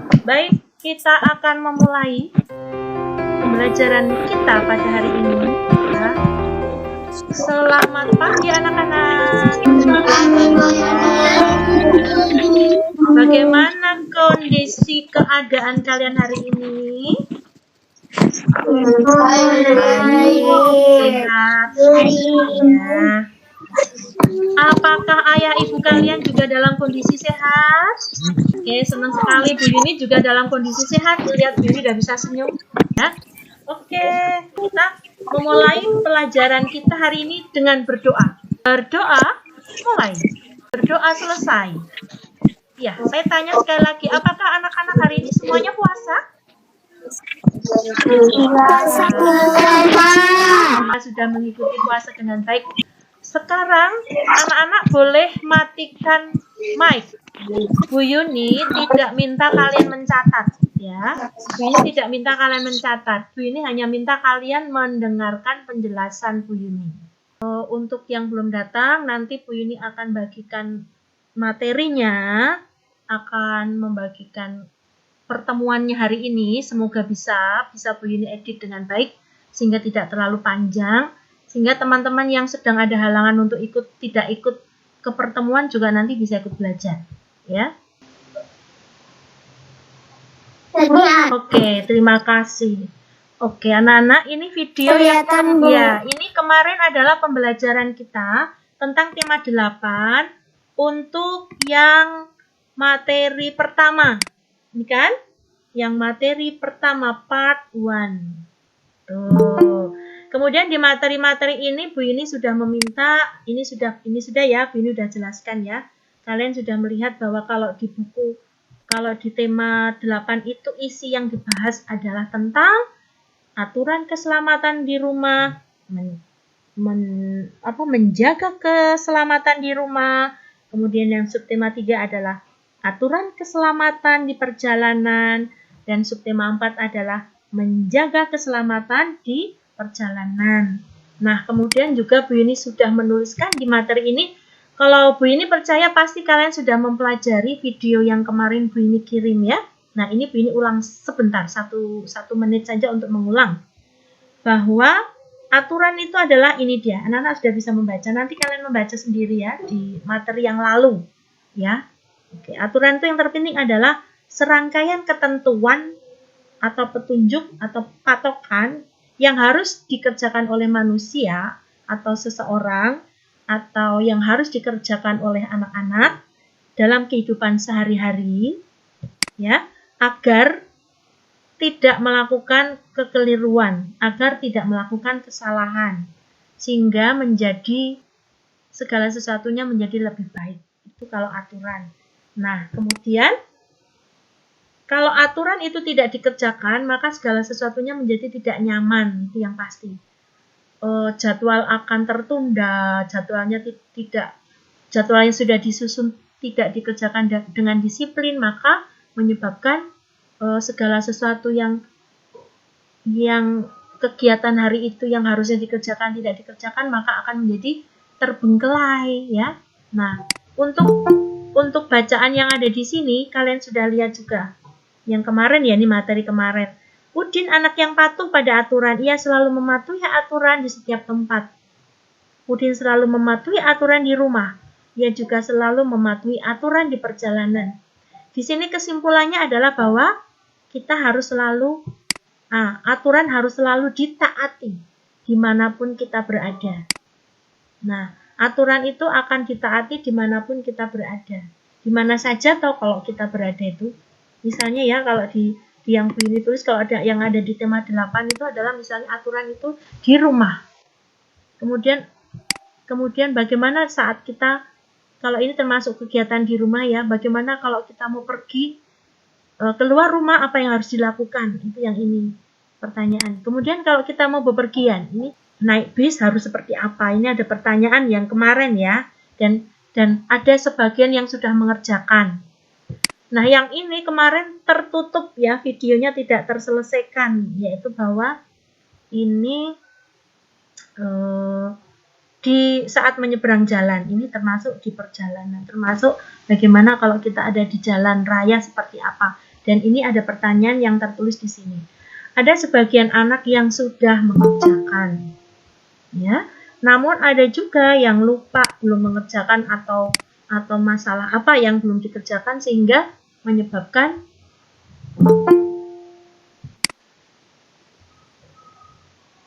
Baik, kita akan memulai pembelajaran kita pada hari ini. Ya. Selamat pagi anak-anak. Bagaimana kondisi keadaan kalian hari ini? Sehat. Ya. Apakah ayah ibu kalian juga dalam kondisi sehat? Oke, senang sekali Bu Yuni juga dalam kondisi sehat. Lihat Bu Yuni udah bisa senyum. Ya. Oke, kita memulai pelajaran kita hari ini dengan berdoa. Berdoa, mulai. Berdoa selesai. Ya, saya tanya sekali lagi, apakah anak-anak hari ini semuanya puasa? Sudah mengikuti puasa dengan baik. Sekarang anak-anak boleh matikan mic. Bu Yuni tidak minta kalian mencatat, ya. Bu Yuni tidak minta kalian mencatat. Bu Yuni hanya minta kalian mendengarkan penjelasan Bu Yuni. Untuk yang belum datang, nanti Bu Yuni akan bagikan materinya, akan membagikan pertemuannya hari ini. Semoga bisa Bu Yuni edit dengan baik sehingga tidak terlalu panjang, sehingga teman-teman yang sedang ada halangan untuk tidak ikut ke pertemuan juga nanti bisa ikut belajar, ya. Oke, terima kasih. Oke, anak-anak, ini video kelihatan, Bu. Ya, ini kemarin adalah pembelajaran kita tentang tema 8 untuk yang materi pertama. Ini kan? Yang materi pertama part 1. Tuh. Kemudian di materi-materi ini Bu Yuni sudah meminta, ini sudah ya, Bu Yuni sudah jelaskan ya. Kalian sudah melihat bahwa kalau di buku, kalau di tema 8 itu isi yang dibahas adalah tentang aturan keselamatan di rumah, menjaga keselamatan di rumah. Kemudian yang subtema 3 adalah aturan keselamatan di perjalanan, dan subtema 4 adalah menjaga keselamatan di perjalanan. Nah, kemudian juga Bu Yuni sudah menuliskan di materi ini. Kalau Bu Yuni percaya pasti kalian sudah mempelajari video yang kemarin Bu Yuni kirim ya. Nah, ini Bu Yuni ulang sebentar, satu menit saja untuk mengulang. Bahwa aturan itu adalah ini dia. Anak-anak sudah bisa membaca. Nanti kalian membaca sendiri ya di materi yang lalu. Ya. Oke, aturan itu yang terpenting adalah serangkaian ketentuan atau petunjuk atau patokan yang harus dikerjakan oleh manusia atau seseorang atau yang harus dikerjakan oleh anak-anak dalam kehidupan sehari-hari ya, agar tidak melakukan kekeliruan, agar tidak melakukan kesalahan sehingga menjadi segala sesuatunya menjadi lebih baik. Itu kalau aturan. Nah, kemudian kalau aturan itu tidak dikerjakan, maka segala sesuatunya menjadi tidak nyaman, itu yang pasti. Jadwal akan tertunda, jadwal yang sudah disusun tidak dikerjakan dengan disiplin, maka menyebabkan segala sesuatu yang kegiatan hari itu yang harusnya dikerjakan tidak dikerjakan, maka akan menjadi terbengkelai, ya. Nah, untuk bacaan yang ada di sini kalian sudah lihat juga. Yang kemarin ya, ini materi kemarin. Udin anak yang patuh pada aturan. Ia selalu mematuhi aturan di setiap tempat. Udin selalu mematuhi aturan di rumah. Ia juga selalu mematuhi aturan di perjalanan. Di sini kesimpulannya adalah bahwa kita harus selalu, aturan harus selalu ditaati dimanapun kita berada. Nah, aturan itu akan ditaati dimanapun kita berada. Dimana saja toh kalau kita berada itu. Misalnya ya, kalau di yang Bu Yuni tulis, kalau ada yang ada di tema 8 itu adalah misalnya aturan itu di rumah. Kemudian bagaimana saat kita, kalau ini termasuk kegiatan di rumah ya, bagaimana kalau kita mau pergi keluar rumah, apa yang harus dilakukan? Itu yang ini pertanyaan. Kemudian kalau kita mau bepergian, ini naik bis harus seperti apa? Ini ada pertanyaan yang kemarin ya, dan ada sebagian yang sudah mengerjakan. Nah, yang ini kemarin tertutup ya, videonya tidak terselesaikan, yaitu bahwa ini di saat menyeberang jalan, ini termasuk di perjalanan, termasuk bagaimana kalau kita ada di jalan raya seperti apa. Dan ini ada pertanyaan yang tertulis di sini. Ada sebagian anak yang sudah mengerjakan, ya. Namun ada juga yang lupa, belum mengerjakan atau masalah apa yang belum dikerjakan sehingga menyebabkan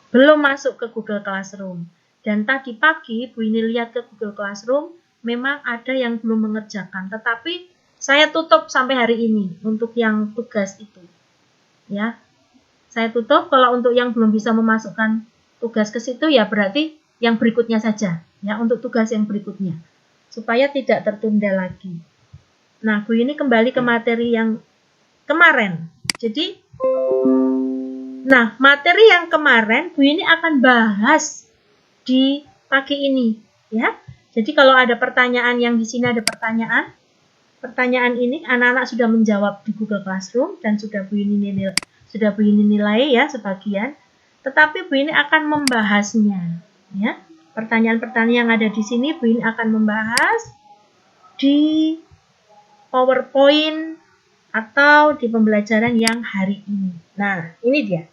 belum masuk ke Google Classroom. Dan tadi pagi Bu ini lihat ke Google Classroom, memang ada yang belum mengerjakan, tetapi saya tutup sampai hari ini untuk yang tugas itu. Ya. Saya tutup. Kalau untuk yang belum bisa memasukkan tugas ke situ, ya berarti yang berikutnya saja, ya, untuk tugas yang berikutnya. Supaya tidak tertunda lagi. Nah, Bu ini kembali ke materi yang kemarin. Jadi, nah, materi yang kemarin Bu ini akan bahas di pagi ini, ya. Jadi kalau ada pertanyaan yang di sini ada pertanyaan ini anak-anak sudah menjawab di Google Classroom dan sudah Bu ini nilai ya sebagian. Tetapi Bu ini akan membahasnya, ya. Pertanyaan-pertanyaan yang ada di sini Bu ini akan membahas di PowerPoint atau di pembelajaran yang hari ini. Nah, ini dia.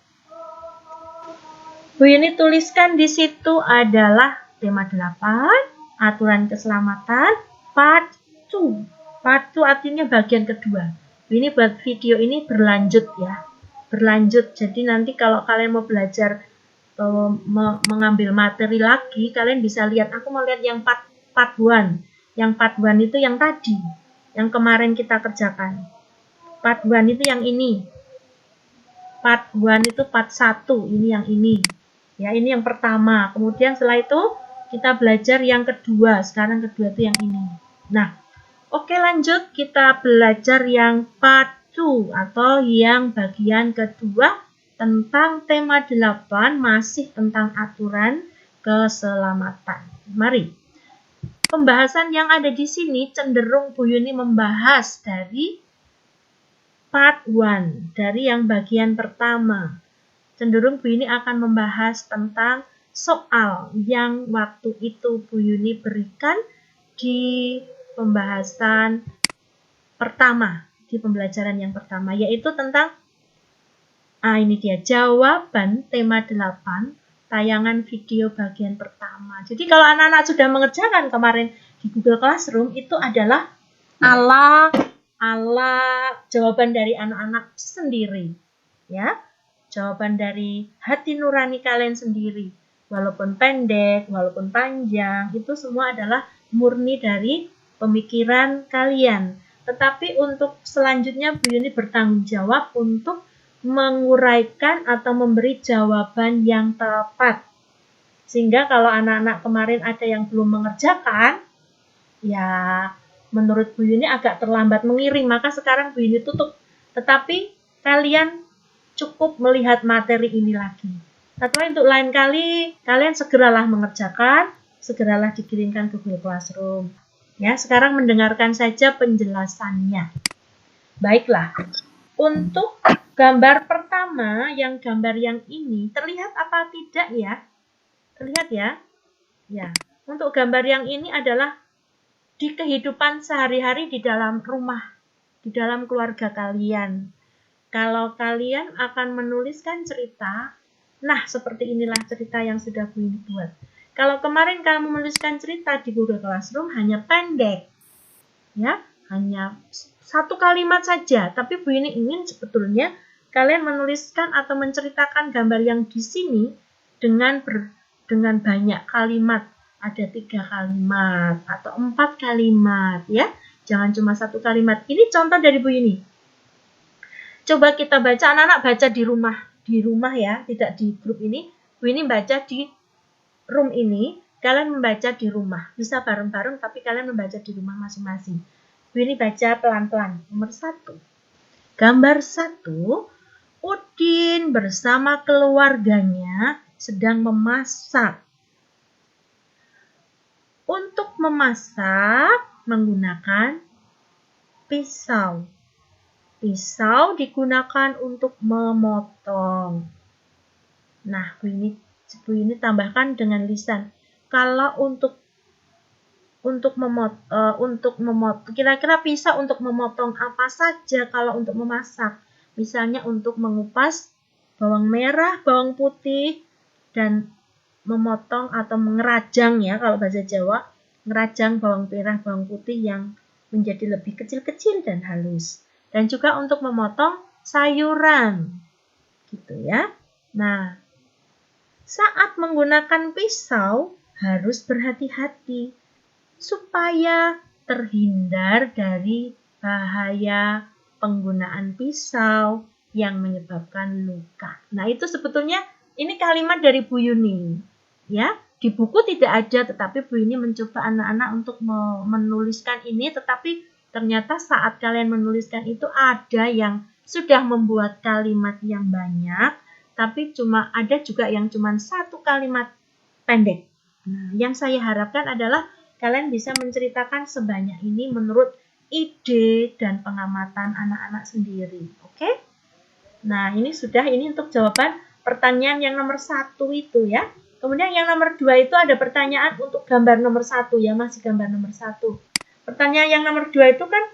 Bu ini tuliskan di situ adalah tema 8, aturan keselamatan, part 2. Part 2 artinya bagian kedua. Ini buat video ini berlanjut ya. Berlanjut. Jadi nanti kalau kalian mau belajar mengambil materi lagi, kalian bisa lihat. Aku mau lihat yang part 1. Yang part 1 itu yang tadi. Yang kemarin kita kerjakan. Part 1 itu yang ini. Part 1 itu part 1. Ini yang ini. Ya, ini yang pertama. Kemudian setelah itu kita belajar yang kedua. Sekarang kedua itu yang ini. Nah, oke, lanjut, kita belajar yang part 2 atau yang bagian kedua tentang tema 8, masih tentang aturan keselamatan. Mari. Pembahasan yang ada di sini cenderung Bu Yuni membahas dari part 1, dari yang bagian pertama. Cenderung Bu Yuni akan membahas tentang soal yang waktu itu Bu Yuni berikan di pembahasan pertama, di pembelajaran yang pertama, yaitu tentang ini dia, jawaban tema 8, tayangan video bagian pertama. Jadi kalau anak-anak sudah mengerjakan kemarin di Google Classroom, itu adalah ala jawaban dari anak-anak sendiri, ya. Jawaban dari hati nurani kalian sendiri. Walaupun pendek, walaupun panjang, itu semua adalah murni dari pemikiran kalian. Tetapi untuk selanjutnya Bu Yuni bertanggung jawab untuk menguraikan atau memberi jawaban yang tepat. Sehingga kalau anak-anak kemarin ada yang belum mengerjakan, ya menurut Bu Yuni agak terlambat mengiring, maka sekarang Bu Yuni tutup. Tetapi kalian cukup melihat materi ini lagi. Tapi untuk lain kali, kalian segeralah mengerjakan, segeralah dikirimkan ke Google Classroom. Ya, sekarang mendengarkan saja penjelasannya. Baiklah, untuk gambar pertama, yang gambar yang ini, terlihat apa tidak ya? Terlihat ya? Ya, untuk gambar yang ini adalah di kehidupan sehari-hari di dalam rumah, di dalam keluarga kalian. Kalau kalian akan menuliskan cerita, nah seperti inilah cerita yang sudah Bu Yuni buat. Kalau kemarin kamu menuliskan cerita di Google Classroom hanya pendek, ya, hanya satu kalimat saja. Tapi Bu Yuni ingin sebetulnya kalian menuliskan atau menceritakan gambar yang di sini dengan banyak kalimat. Ada 3 kalimat atau 4 kalimat, ya. Jangan cuma 1 kalimat. Ini contoh dari Bu Yuni. Coba kita baca, anak-anak baca di rumah ya, tidak di grup ini. Bu ini baca di room ini, kalian membaca di rumah. Bisa bareng-bareng, tapi kalian membaca di rumah masing-masing. Bu ini baca pelan-pelan. Nomor 1. Gambar 1, Udin bersama keluarganya sedang memasak. Untuk memasak menggunakan pisau. Pisau digunakan untuk memotong. Nah, Bu ini tambahkan dengan lisan. Kalau untuk kira-kira pisau untuk memotong apa saja kalau untuk memasak. Misalnya untuk mengupas bawang merah, bawang putih, dan memotong atau mengerajang ya kalau bahasa Jawa, ngerajang bawang merah, bawang putih yang menjadi lebih kecil-kecil dan halus. Dan juga untuk memotong sayuran. Gitu ya. Nah, saat menggunakan pisau harus berhati-hati supaya terhindar dari bahaya penggunaan pisau yang menyebabkan luka. Nah, itu sebetulnya ini kalimat dari Bu Yuni. Ya, di buku tidak ada, tetapi Bu Yuni mencoba anak-anak untuk menuliskan ini, tetapi ternyata saat kalian menuliskan itu ada yang sudah membuat kalimat yang banyak, tapi ada juga yang cuma satu kalimat pendek. Nah, yang saya harapkan adalah kalian bisa menceritakan sebanyak ini menurut ide dan pengamatan anak-anak sendiri. Oke? Nah, ini untuk jawaban pertanyaan yang nomor 1 itu ya. Kemudian yang nomor 2 itu ada pertanyaan untuk gambar nomor 1 ya, masih gambar nomor 1. Pertanyaan yang nomor 2 itu kan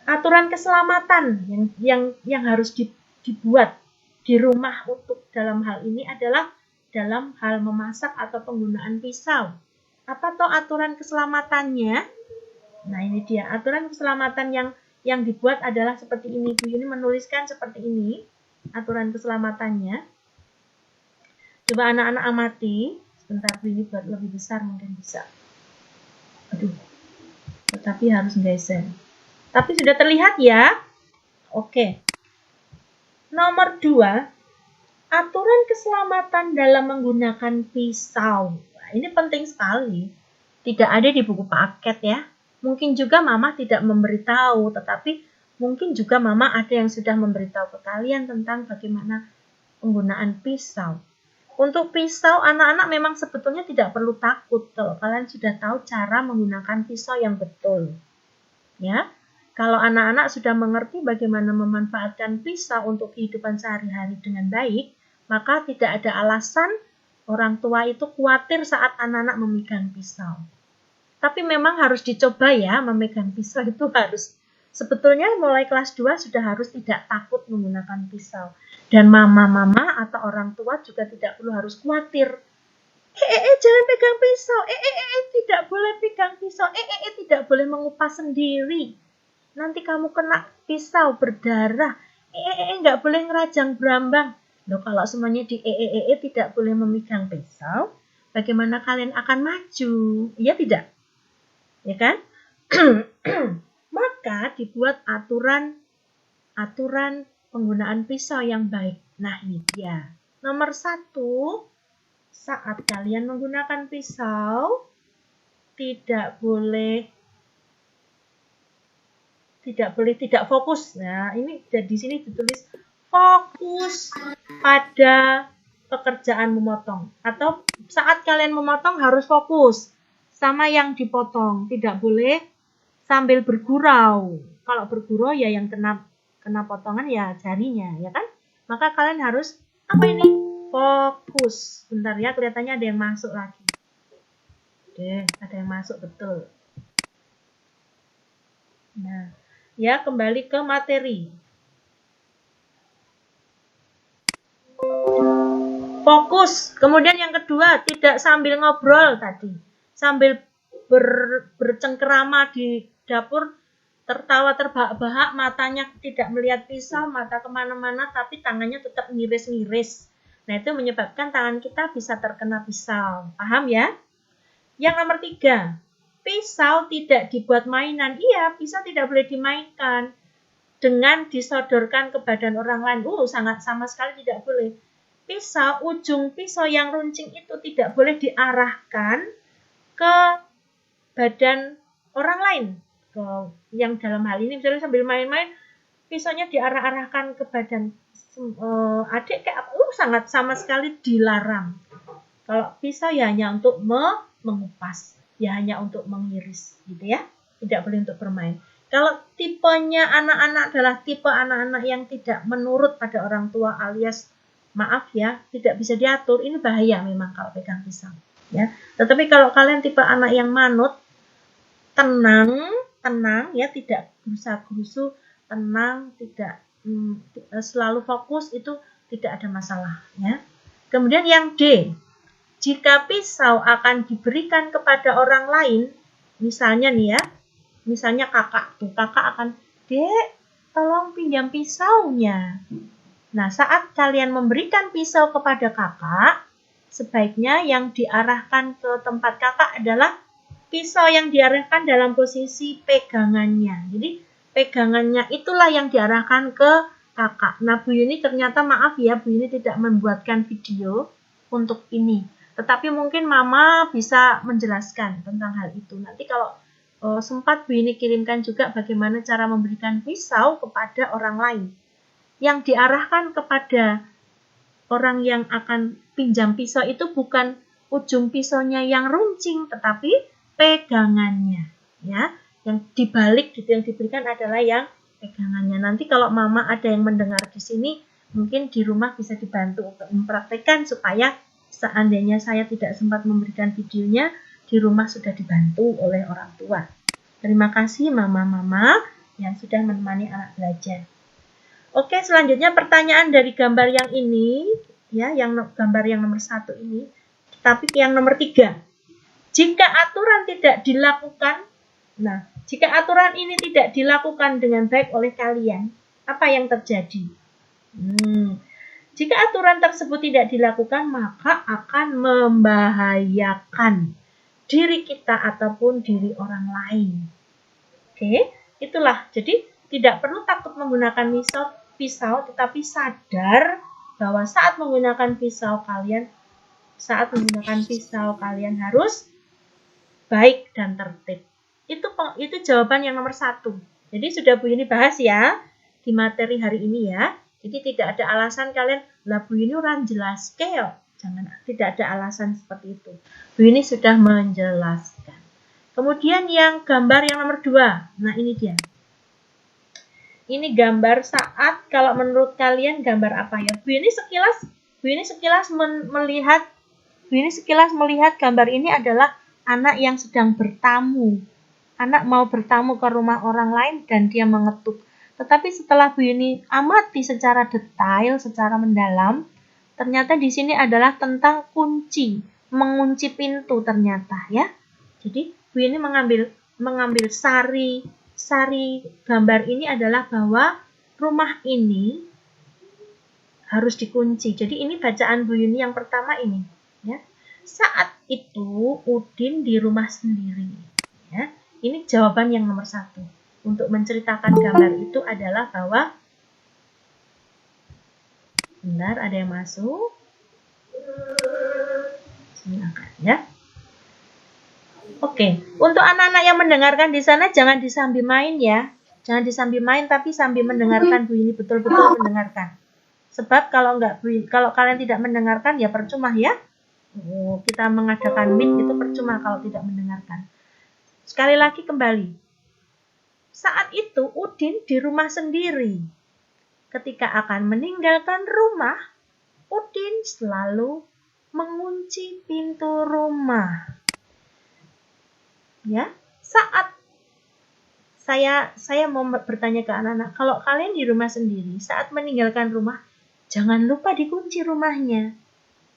aturan keselamatan yang harus dibuat di rumah untuk dalam hal ini adalah dalam hal memasak atau penggunaan pisau. Apa toh aturan keselamatannya? Nah, ini dia. Aturan keselamatan yang dibuat adalah seperti ini. Bu Yuni menuliskan seperti ini. Aturan keselamatannya. Coba anak-anak amati. Sebentar, Bu Yuni buat lebih besar mungkin bisa. Aduh. Tetapi harus geser. Tapi sudah terlihat ya? Oke. Nomor 2. Aturan keselamatan dalam menggunakan pisau. Nah, ini penting sekali. Tidak ada di buku paket ya. Mungkin juga Mama tidak memberitahu, tetapi mungkin juga Mama ada yang sudah memberitahu ke kalian tentang bagaimana penggunaan pisau. Untuk pisau, anak-anak memang sebetulnya tidak perlu takut kalau kalian sudah tahu cara menggunakan pisau yang betul. Ya. Kalau anak-anak sudah mengerti bagaimana memanfaatkan pisau untuk kehidupan sehari-hari dengan baik, maka tidak ada alasan orang tua itu khawatir saat anak-anak memegang pisau. Tapi memang harus dicoba ya, memegang pisau itu harus. Sebetulnya mulai kelas 2 sudah harus tidak takut menggunakan pisau. Dan mama-mama atau orang tua juga tidak perlu harus khawatir. Jangan pegang pisau. Tidak boleh pegang pisau. Tidak boleh mengupas sendiri. Nanti kamu kena pisau berdarah. Nggak boleh ngerajang berambang. Loh, kalau semuanya di tidak boleh memegang pisau, bagaimana kalian akan maju? Ya tidak? Ya kan? Maka dibuat aturan penggunaan pisau yang baik. Nah, ini dia. Nomor 1, saat kalian menggunakan pisau, tidak boleh tidak fokus. Nah, ini di sini ditulis fokus pada pekerjaan memotong. Atau saat kalian memotong harus fokus sama yang dipotong. Tidak boleh sambil bergurau. Kalau bergurau ya yang kena potongan ya jarinya, ya kan? Maka kalian harus apa ini? Fokus. Bentar ya, kelihatannya ada yang masuk lagi. Oke, ada yang masuk betul. Nah, ya kembali ke materi. Fokus. Kemudian yang kedua, tidak sambil ngobrol tadi. Sambil bercengkerama di dapur, tertawa terbahak-bahak, matanya tidak melihat pisau, mata kemana-mana, tapi tangannya tetap ngiris-ngiris. Nah, itu menyebabkan tangan kita bisa terkena pisau. Paham ya? Yang nomor 3, pisau tidak dibuat mainan. Iya, pisau tidak boleh dimainkan dengan disodorkan ke badan orang lain. Sangat sama sekali tidak boleh. Ujung pisau yang runcing itu tidak boleh diarahkan ke badan orang lain. Yang dalam hal ini misalnya sambil main-main, pisaunya diarah-arahkan ke badan adik kayak sangat sama sekali dilarang. Kalau pisau ya hanya untuk mengupas, ya hanya untuk mengiris gitu ya. Tidak boleh untuk bermain. Kalau tipenya anak-anak adalah tipe anak-anak yang tidak menurut pada orang tua alias maaf ya, tidak bisa diatur, ini bahaya memang kalau pegang pisau. ya. Tetapi kalau kalian tipe anak yang manut, tenang ya, tidak gerusa-gerusu, tenang, tidak selalu fokus, itu tidak ada masalah ya. Kemudian yang D, jika pisau akan diberikan kepada orang lain, misalnya nih ya, misalnya kakak akan, "Dek, tolong pinjam pisaunya." Nah, saat kalian memberikan pisau kepada kakak, sebaiknya yang diarahkan ke tempat kakak adalah pisau yang diarahkan dalam posisi pegangannya. Jadi, pegangannya itulah yang diarahkan ke kakak. Nah, Bu Yuni ternyata maaf ya, Bu Yuni tidak membuatkan video untuk ini. Tetapi mungkin Mama bisa menjelaskan tentang hal itu. Nanti kalau sempat Bu Yuni kirimkan juga bagaimana cara memberikan pisau kepada orang lain. Yang diarahkan kepada orang yang akan pinjam pisau itu bukan ujung pisaunya yang runcing, tetapi pegangannya, ya. Yang dibalik gitu, yang diberikan adalah yang pegangannya. Nanti kalau Mama ada yang mendengar di sini, mungkin di rumah bisa dibantu untuk mempraktekkan supaya seandainya saya tidak sempat memberikan videonya, di rumah sudah dibantu oleh orang tua. Terima kasih mama-mama yang sudah menemani anak belajar. Oke, selanjutnya pertanyaan dari gambar yang ini, ya, yang gambar yang nomor 1 ini, tapi yang nomor 3. Jika aturan tidak dilakukan, jika aturan ini tidak dilakukan dengan baik oleh kalian, apa yang terjadi? Jika aturan tersebut tidak dilakukan, maka akan membahayakan diri kita ataupun diri orang lain. Oke, itulah. Jadi, tidak perlu takut menggunakan pisau, tetapi sadar bahwa saat menggunakan pisau kalian harus baik dan tertib. Itu jawaban yang nomor 1. Jadi sudah Bu Yuni bahas ya di materi hari ini ya. Jadi tidak ada alasan kalian, lah Bu Yuni orang jelas keo. Tidak ada alasan seperti itu. Bu Yuni sudah menjelaskan. Kemudian yang gambar yang nomor 2. Nah, ini dia. Ini gambar saat, kalau menurut kalian gambar apa ya? Bu Yuni sekilas melihat gambar ini adalah anak yang sedang bertamu. Anak mau bertamu ke rumah orang lain dan dia mengetuk. Tetapi setelah Bu Yuni amati secara detail, secara mendalam, ternyata di sini adalah tentang mengunci pintu ternyata ya. Jadi Bu Yuni mengambil sari gambar ini adalah bahwa rumah ini harus dikunci. Jadi ini bacaan Bu Yuni yang pertama ini ya. Saat itu Udin di rumah sendiri ya. Ini jawaban yang nomor 1. Untuk menceritakan gambar itu adalah bahwa benar ada yang masuk. Silakan ya. Oke, untuk anak-anak yang mendengarkan di sana jangan disambi main ya. Jangan disambi main tapi sambil mendengarkan Bu Yuni, betul-betul mendengarkan. Sebab kalau kalian tidak mendengarkan ya percuma ya. Kita mengadakan meet itu percuma kalau tidak mendengarkan. Sekali lagi kembali. Saat itu Udin di rumah sendiri. Ketika akan meninggalkan rumah, Udin selalu mengunci pintu rumah. Ya, saat saya mau bertanya ke anak-anak, kalau kalian di rumah sendiri, saat meninggalkan rumah, jangan lupa dikunci rumahnya.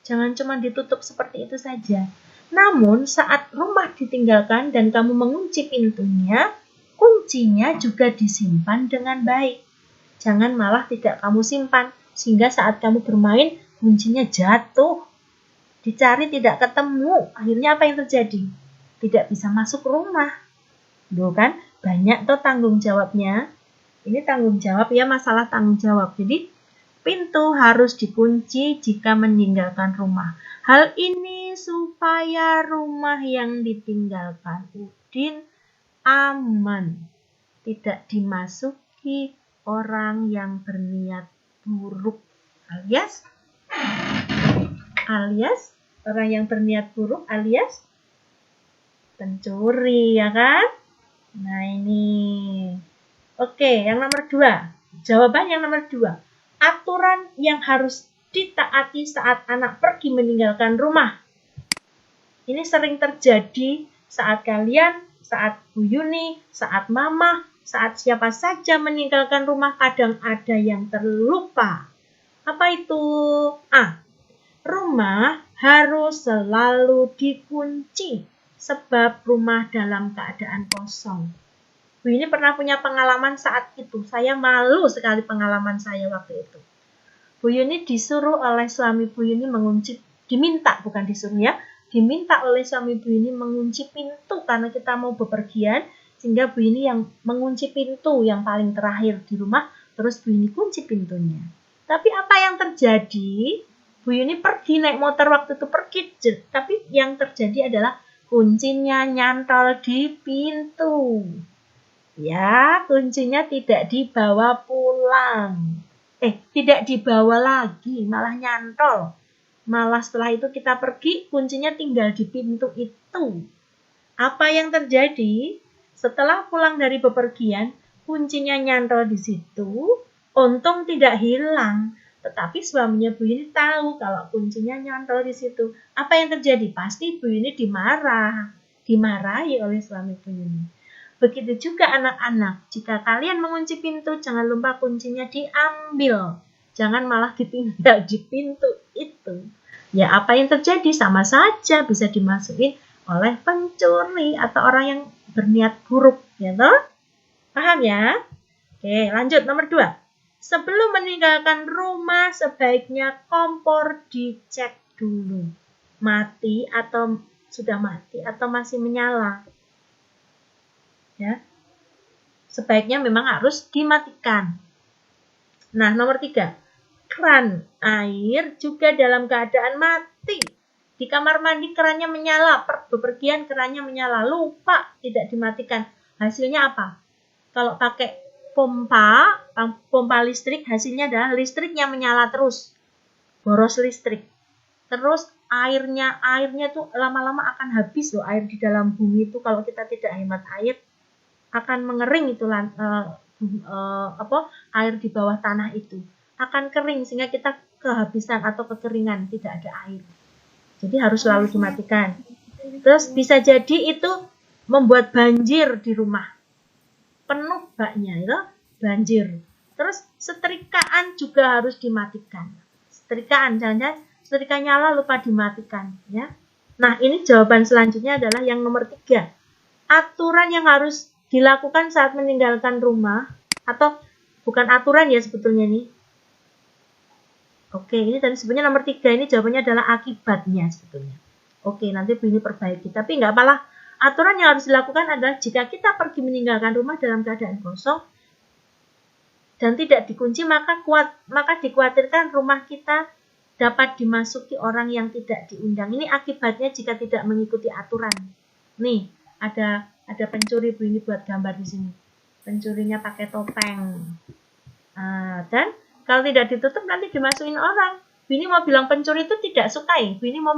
Jangan cuma ditutup seperti itu saja. Namun, saat rumah ditinggalkan dan kamu mengunci pintunya, kuncinya juga disimpan dengan baik. Jangan malah tidak kamu simpan, sehingga saat kamu bermain, kuncinya jatuh. Dicari tidak ketemu, akhirnya apa yang terjadi? Tidak bisa masuk rumah. Loh kan, banyak tuh tanggung jawabnya. Ini tanggung jawab ya, masalah tanggung jawab. Jadi, pintu harus dikunci jika meninggalkan rumah. Hal ini supaya rumah yang ditinggalkan Udin aman. Tidak dimasuki orang yang berniat buruk. Alias orang yang berniat buruk alias pencuri, ya kan? Nah, ini. Oke, yang nomor 2. Jawaban yang nomor 2. Aturan yang harus ditaati saat anak pergi meninggalkan rumah. Ini sering terjadi saat kalian, saat Bu Yuni, saat Mama, saat siapa saja meninggalkan rumah, kadang ada yang terlupa. Apa itu? Rumah harus selalu dikunci sebab rumah dalam keadaan kosong. Bu Yuni pernah punya pengalaman saat itu. Saya malu sekali pengalaman saya waktu itu. Bu Yuni disuruh oleh suami Bu Yuni mengunci, diminta oleh suami Bu Yuni mengunci pintu karena kita mau bepergian, sehingga Bu Yuni yang mengunci pintu yang paling terakhir di rumah, terus Bu Yuni kunci pintunya. Tapi apa yang terjadi? Bu Yuni pergi naik motor waktu itu pergi, tapi yang terjadi adalah kuncinya nyantol di pintu. Ya, kuncinya tidak dibawa pulang. Tidak dibawa lagi, malah nyantol. Malah setelah itu kita pergi, kuncinya tinggal di pintu itu. Apa yang terjadi? Setelah pulang dari bepergian, kuncinya nyantol di situ. Untung tidak hilang. Tetapi suaminya Bu Yuni tahu kalau kuncinya nyantol di situ. Apa yang terjadi? Pasti Bu Yuni dimarahi oleh suami Bu Yuni. Begitu juga anak-anak, jika kalian mengunci pintu, jangan lupa kuncinya diambil. Jangan malah ditinggal di pintu itu. Ya, apa yang terjadi? Sama saja bisa dimasukin oleh pencuri atau orang yang berniat buruk. Ya toh? Paham ya? Oke, lanjut nomor 2. Sebelum meninggalkan rumah, sebaiknya kompor dicek dulu. Mati atau sudah mati atau masih menyala. Ya, sebaiknya memang harus dimatikan. Nah, nomor 3, keran air juga dalam keadaan mati. Di kamar mandi kerannya menyala, bepergian kerannya menyala, lupa tidak dimatikan. Hasilnya apa? Kalau pakai pompa listrik, hasilnya adalah listriknya menyala terus, boros listrik. Terus airnya tuh lama-lama akan habis loh, air di dalam bumi itu kalau kita tidak hemat air. Akan mengering itu air di bawah tanah itu akan kering sehingga kita kehabisan atau kekeringan, tidak ada air. Jadi harus selalu dimatikan. Terus bisa jadi itu membuat banjir di rumah, penuh baknya itu banjir. Terus setrikaan juga harus dimatikan. Setrikaan, jangan-jangan setrika nyala lupa dimatikan ya. Nah, ini jawaban selanjutnya adalah yang nomor 3. Aturan yang harus dilakukan saat meninggalkan rumah, atau bukan aturan ya sebetulnya nih. Oke, ini tadi sebenarnya nomor 3, ini jawabannya adalah akibatnya sebetulnya. Oke, nanti Bu Yuni perbaiki, tapi nggak apalah. Aturan yang harus dilakukan adalah jika kita pergi meninggalkan rumah dalam keadaan kosong dan tidak dikunci, maka dikhawatirkan rumah kita dapat dimasuki orang yang tidak diundang. Ini akibatnya jika tidak mengikuti aturan. Nih, ada pencuri, Bu Yuni buat gambar di sini. Pencurinya pakai topeng. Dan kalau tidak ditutup nanti dimasukin orang. Bu Yuni mau bilang pencuri itu tidak sukai. Bu Yuni mau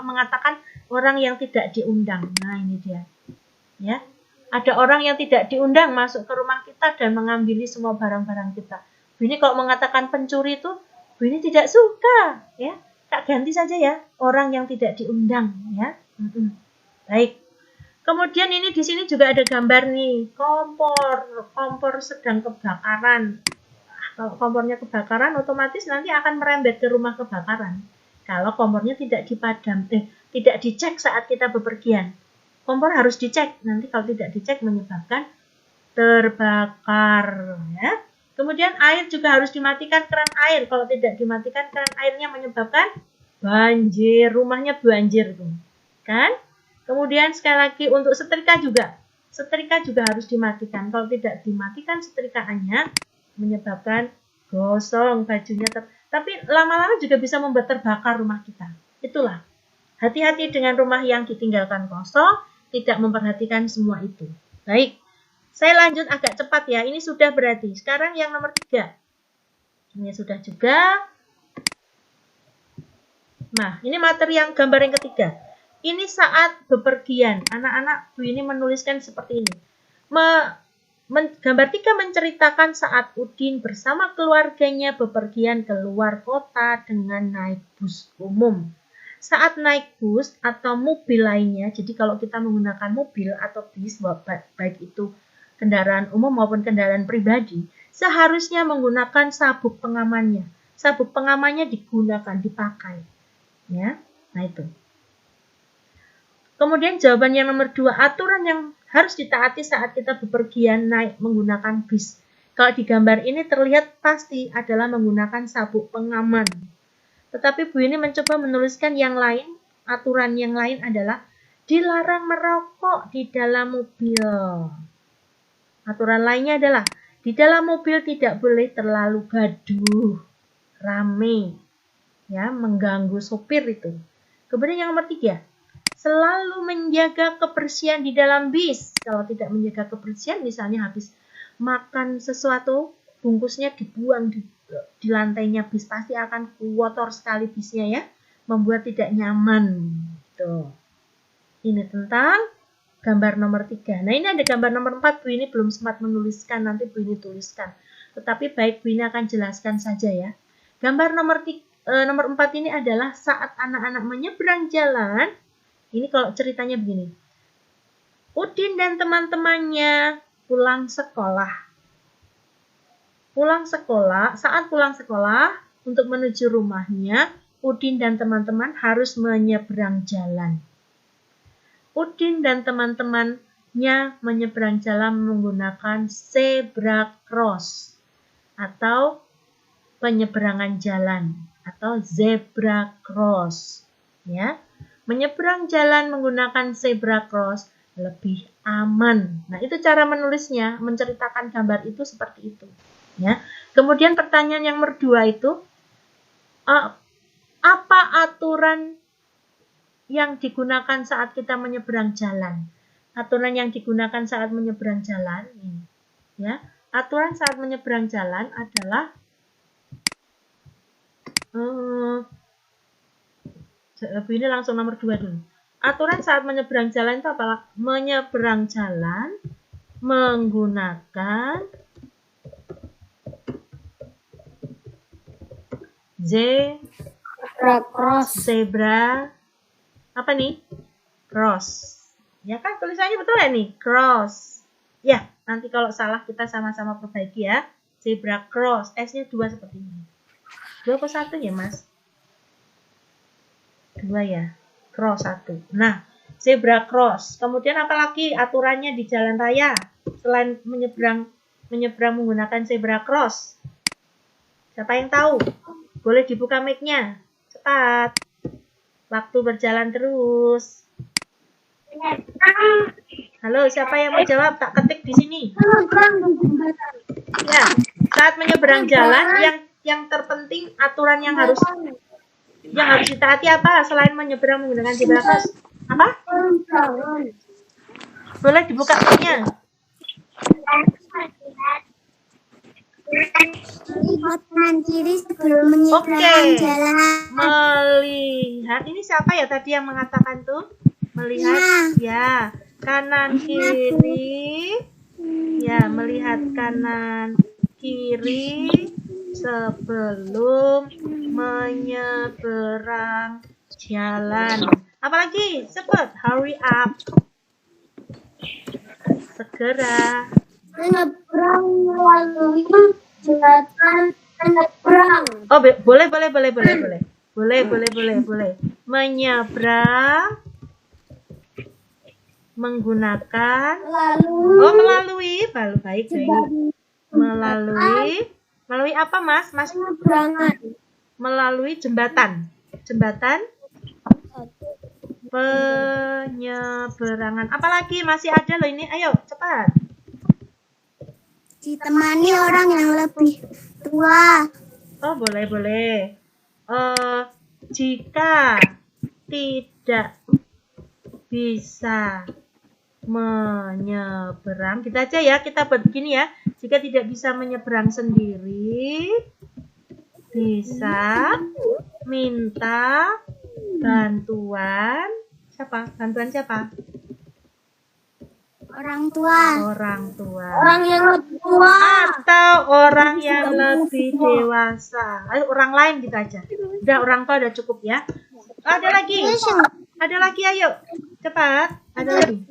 mengatakan orang yang tidak diundang. Nah, ini dia. Ya. Ada orang yang tidak diundang masuk ke rumah kita dan mengambil semua barang-barang kita. Bu Yuni kalau mengatakan pencuri itu, Bu Yuni tidak suka, ya. Tak ganti saja ya, orang yang tidak diundang, ya. Baik. Kemudian ini di sini juga ada gambar nih, kompor sedang kebakaran. Kalau kompornya kebakaran, otomatis nanti akan merembet ke rumah kebakaran. Kalau kompornya tidak dicek saat kita bepergian. Kompor harus dicek, nanti kalau tidak dicek menyebabkan terbakar. Ya. Kemudian air juga harus dimatikan, keran air. Kalau tidak dimatikan keran airnya menyebabkan banjir, rumahnya banjir tuh. Kan? Kemudian sekali lagi untuk setrika juga harus dimatikan. Kalau tidak dimatikan setrikaannya menyebabkan gosong bajunya. Tapi lama-lama juga bisa membuat terbakar rumah kita. Itulah. Hati-hati dengan rumah yang ditinggalkan kosong, tidak memperhatikan semua itu. Baik. Saya lanjut agak cepat ya. Ini sudah berarti. Sekarang yang nomor 3. Ini sudah juga. Nah, ini materi yang gambar yang ketiga. Ini saat bepergian. Anak-anak Bu Yuni menuliskan seperti ini. Gambar 3 menceritakan saat Udin bersama keluarganya bepergian ke luar kota dengan naik bus umum. saat naik bus atau mobil lainnya, jadi kalau kita menggunakan mobil atau bis, baik itu kendaraan umum maupun kendaraan pribadi, seharusnya menggunakan sabuk pengamannya. Sabuk pengamannya digunakan, dipakai. Ya, nah itu. Kemudian jawaban yang nomor 2, aturan yang harus ditaati saat kita bepergian naik menggunakan bis. Kalau di gambar ini terlihat pasti adalah menggunakan sabuk pengaman. Tetapi Bu ini mencoba menuliskan yang lain, aturan yang lain adalah dilarang merokok di dalam mobil. Aturan lainnya adalah di dalam mobil tidak boleh terlalu gaduh, rame, ya, mengganggu sopir itu. Kemudian yang nomor 3, selalu menjaga kebersihan di dalam bis. Kalau tidak menjaga kebersihan, misalnya habis makan sesuatu, bungkusnya dibuang di lantainya bis, pasti akan kotor sekali bisnya ya, membuat tidak nyaman. Tuh. Ini tentang gambar nomor 3. Nah, ini ada gambar nomor 4, Bu ini belum sempat menuliskan, nanti Bu ini tuliskan. Tetapi baik Bu ini akan jelaskan saja ya. Gambar nomor 4 ini adalah saat anak-anak menyeberang jalan. Ini kalau ceritanya begini. Udin dan teman-temannya pulang sekolah. Saat pulang sekolah, untuk menuju rumahnya, Udin dan teman-teman harus menyeberang jalan. Udin dan teman-temannya menyeberang jalan menggunakan zebra cross atau penyeberangan jalan atau zebra cross. Ya, menyeberang jalan menggunakan zebra cross lebih aman. Nah, itu cara menulisnya, menceritakan gambar itu seperti itu. Ya. Kemudian pertanyaan yang nomor 2 itu, apa aturan yang digunakan saat kita menyeberang jalan? Aturan yang digunakan saat menyeberang jalan, ya. Aturan saat menyeberang jalan adalah ini langsung nomor 2 dulu. Aturan saat menyeberang jalan itu apalah? Menyeberang jalan menggunakan zebra apa nih? Cross. Ya kan tulisannya betul ya nih? Cross. Ya, nanti kalau salah kita sama-sama perbaiki ya. Zebra cross. S-nya 2 seperti ini. 2 apa 1 ya, Mas? 2 ya. Cross 1. Nah, zebra cross. Kemudian apalagi aturannya di jalan raya selain menyeberang menggunakan zebra cross? Siapa yang tahu? Boleh dibuka mic-nya. Cepat. Waktu berjalan terus. Halo, siapa yang mau jawab? Tak ketik di sini. Ya, saat menyeberang jalan yang terpenting aturan yang harus ditaati apa selain menyeberang menggunakan zebra cross? Apa? Boleh dibuka mic-nya. Lihat kanan kiri sebelum menyeberang jalan. Melihat, ini siapa ya tadi yang mengatakan tuh? Melihat, ya, kanan kiri. Ya, melihat kanan kiri sebelum menyeberang jalan. Apalagi? Cepat, hurry up. Segera. Menyeberang melalui jembatan menyeberang. Oh, boleh. Menyeberang menggunakan melalui. Baik. Melalui apa, Mas? Penyeberangan. Melalui jembatan. Penyeberangan. Apalagi masih ada loh ini. Ayo, cepat. Ditemani orang yang lebih tua. Oh, boleh. Jika tidak bisa menyeberang, kita aja ya, kita buat begini ya. Jika tidak bisa menyeberang sendiri, bisa minta bantuan. Bantuan siapa? Orang tua. Orang yang lebih tua. Atau orang yang lebih dewasa. Ayo orang lain gitu aja. Udah orang tua udah cukup ya. Ada lagi. Ada lagi, ayo. Cepat. Ada lagi.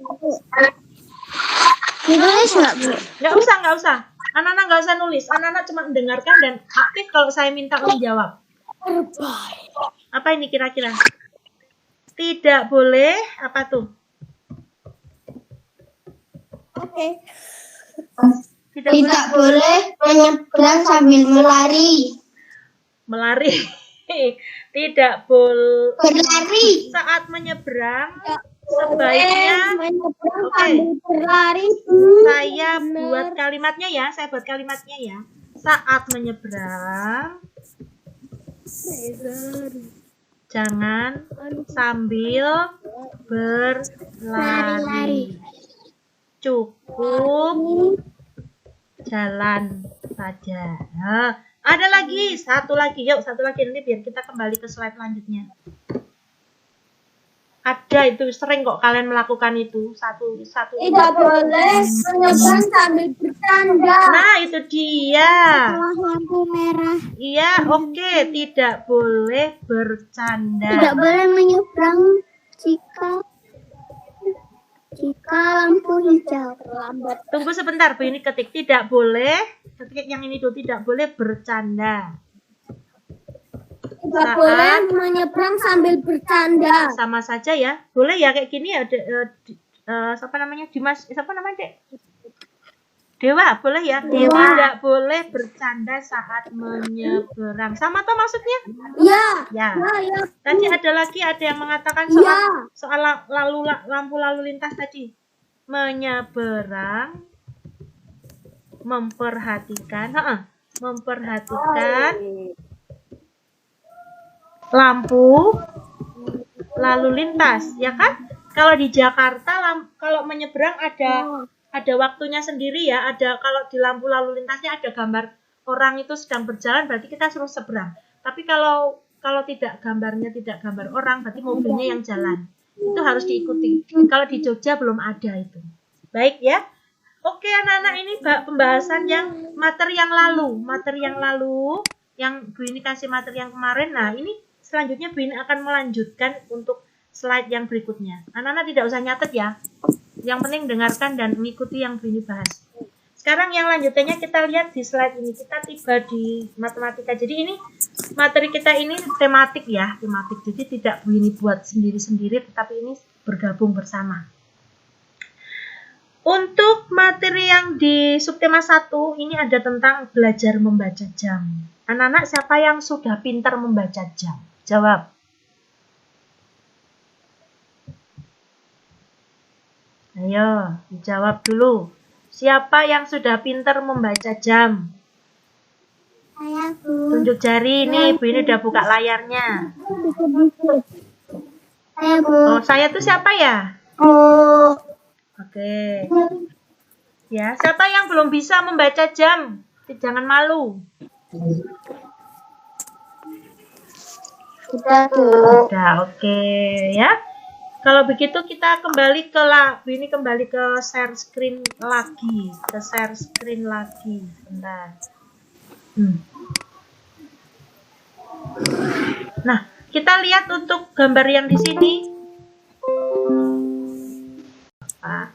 Ditulis nggak, Bu? Nggak usah. Anak-anak nggak usah nulis. Anak-anak cuma mendengarkan dan aktif kalau saya minta menjawab. Apa ini kira-kira? Tidak boleh, apa tuh? Oke. Tidak boleh menyeberang sambil melari. Melari. Tidak boleh Berlari. saat menyeberang sebaiknya Berlari. saya buat kalimatnya ya. Saat menyeberang jangan sambil berlari. Cukup jalan saja. Nah, ada lagi, satu lagi nanti biar kita kembali ke slide selanjutnya. Ada itu sering kok kalian melakukan itu satu. Tidak boleh menyeberang sambil bercanda. Nah itu dia. Lampu merah. Iya oke. Tidak boleh bercanda. Tidak boleh menyeberang jika lampu hijau terlambat. Tunggu sebentar Bu, ini ketik tidak boleh. Ketik yang ini dulu, tidak boleh bercanda. Tidak boleh menyeberang sambil bercanda. Sama saja ya. Boleh ya kayak gini ya. Siapa namanya? Dimas. Siapa namanya, Dek? Dewa, boleh ya? Dewa. Tidak boleh bercanda saat menyeberang. Sama toh maksudnya? Ya. Ya. Tadi ada yang mengatakan soal lampu lalu lintas tadi. Menyeberang, memperhatikan lampu lalu lintas, ya kan? Kalau di Jakarta, kalau menyeberang ada waktunya sendiri ya. Ada kalau di lampu lalu lintasnya ada gambar orang itu sedang berjalan, berarti kita suruh seberang. Tapi kalau tidak gambar orang, berarti mobilnya yang jalan. Itu harus diikuti. Kalau di Jogja belum ada itu. Baik ya. Oke anak-anak, ini pembahasan yang materi yang lalu, yang Bu ini kasih materi yang kemarin. Nah ini selanjutnya Bu ini akan melanjutkan untuk slide yang berikutnya. Anak-anak tidak usah nyatet ya. Yang penting dengarkan dan mengikuti yang Bu ini bahas. Sekarang yang lanjutannya kita lihat di slide ini. Kita tiba di matematika. Jadi ini materi kita ini tematik ya. Jadi tidak Bu ini buat sendiri-sendiri, tetapi ini bergabung bersama. Untuk materi yang di subtema 1 ini ada tentang belajar membaca jam. Anak-anak siapa yang sudah pintar membaca jam? Jawab. Ayo, dijawab dulu. Siapa yang sudah pintar membaca jam? Saya, Bu. Tunjuk jari nih, Bu ini udah buka layarnya. Saya, Bu. Oh, saya tuh siapa ya? Oh. Oke. Ya, siapa yang belum bisa membaca jam? Jangan malu. Sudah, Bu. Udah, oke ya. Kalau begitu kita kembali ke share screen lagi. Bentar. Nah, kita lihat untuk gambar yang di sini.